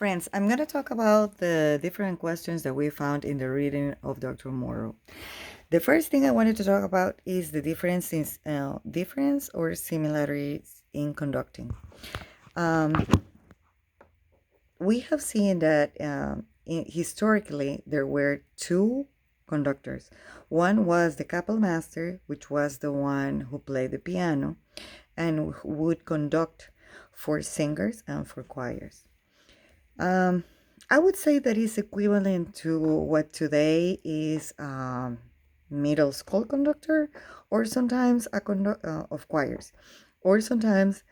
Friends, I'm going to talk about the different questions that we found in the reading of Dr. Morrow. The first thing I wanted to talk about is the difference or similarities in conducting. Um, we have seen that historically there were two conductors. One was the kapellmeister, which was the one who played the piano and who would conduct for singers and for choirs. Um, I would say that is equivalent to what today is middle school conductor, or sometimes of choirs, or sometimes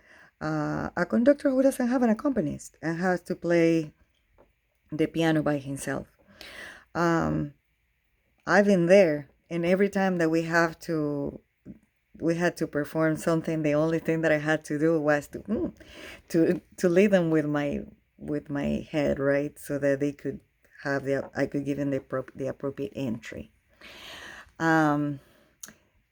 a conductor who doesn't have an accompanist and has to play the piano by himself. Um, I've been there, and every time that we had to perform something, the only thing that I had to do was to lead them with my head, right, so that they could have I could give them the appropriate entry. Um,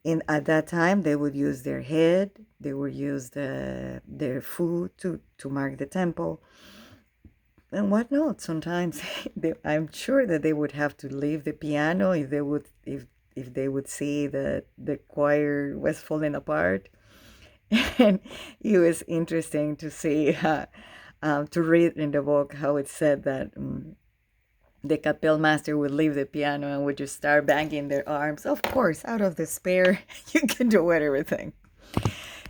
in At that time, they would use their head, they would use their foot to mark the tempo and whatnot. Sometimes I'm sure that they would have to leave the piano if they would see that the choir was falling apart. And it was interesting to see to read in the book how it said that the kapellmeister would leave the piano and would just start banging their arms. Of course, out of despair, you can do everything.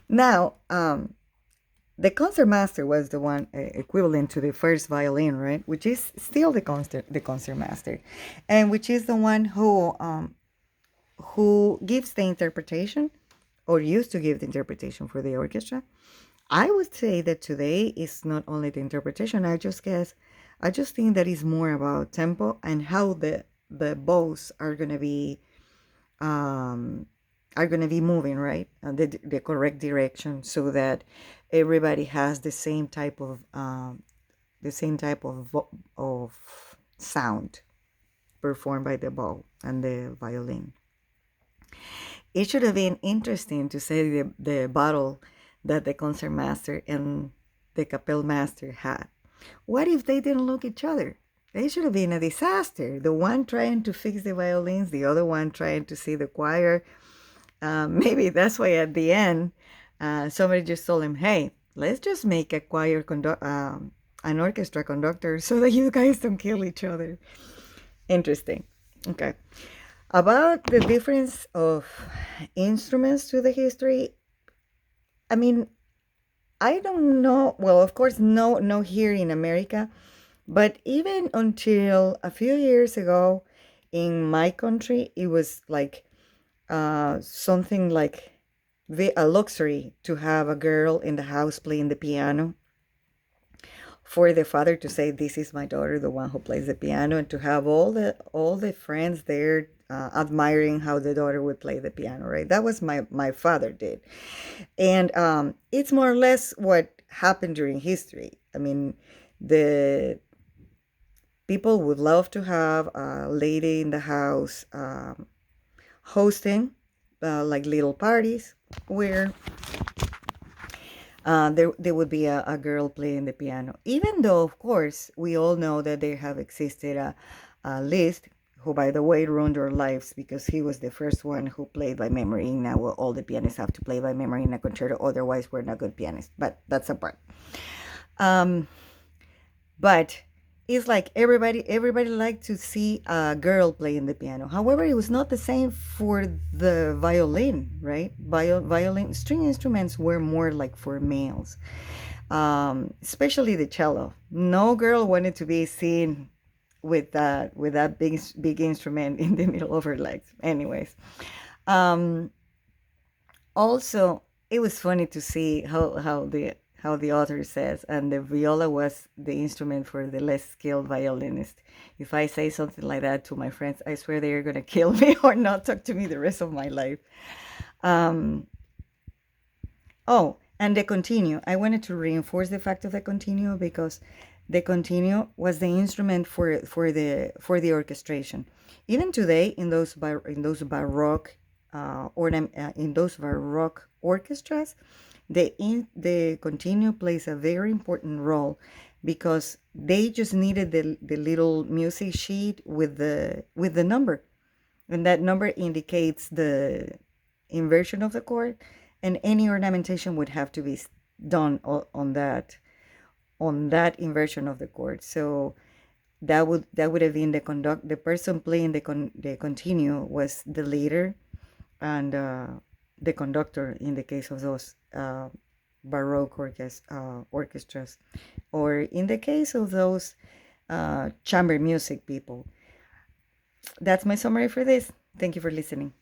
Now, the concertmaster was the one equivalent to the first violin, right? Which is still the concertmaster, and which is the one who gives the interpretation, or used to give the interpretation for the orchestra. I would say that today is not only the interpretation. I just think that is more about tempo and how the bows um, are gonna be moving, right, the correct direction, so that everybody has the same type of sound performed by the bow and the violin. It should have been interesting to see the battle that the concertmaster and the kapellmeister had. What if they didn't look each other? They should have been a disaster. The one trying to fix the violins, the other one trying to see the choir. Maybe that's why at the end, somebody just told him, "Hey, let's just make a an orchestra conductor, so that you guys don't kill each other." Interesting. Okay. About the difference of instruments to the history, I mean, I don't know. Well, of course, no here in America, but even until a few years ago in my country, it was like something like a luxury to have a girl in the house playing the piano, for the father to say, "This is my daughter, the one who plays the piano," and to have all the friends there admiring how the daughter would play the piano. Right, that was my father did, and it's more or less what happened during history. I mean, the people would love to have a lady in the house hosting like little parties where there would be a girl playing the piano. Even though, of course, we all know that there have existed a Liszt, who, by the way, ruined our lives because he was the first one who played by memory. Now all the pianists have to play by memory in a concerto, otherwise we're not good pianists. But that's a part. Um, but it's like everybody liked to see a girl playing the piano. However, it was not the same for the violin, right? Violin string instruments were more like for males, especially the cello. No girl wanted to be seen with that big instrument in the middle of her legs. Anyways, um, also, it was funny to see how the author says, and the viola was the instrument for the less skilled violinist. If I say something like that to my friends, I swear they are gonna kill me or not talk to me the rest of my life. Um, oh, and the continuo. I wanted to reinforce the fact of the continuo because the continuo was the instrument for the orchestration. Even today, in those baroque orchestras, the continuo plays a very important role because they just needed the little music sheet with the number, and that number indicates the inversion of the chord, and any ornamentation would have to be done on that inversion of the chord. So that would have been the person playing the continue was the leader, and the conductor in the case of those baroque orchestras, or in the case of those chamber music people. That's my summary for this. Thank you for listening.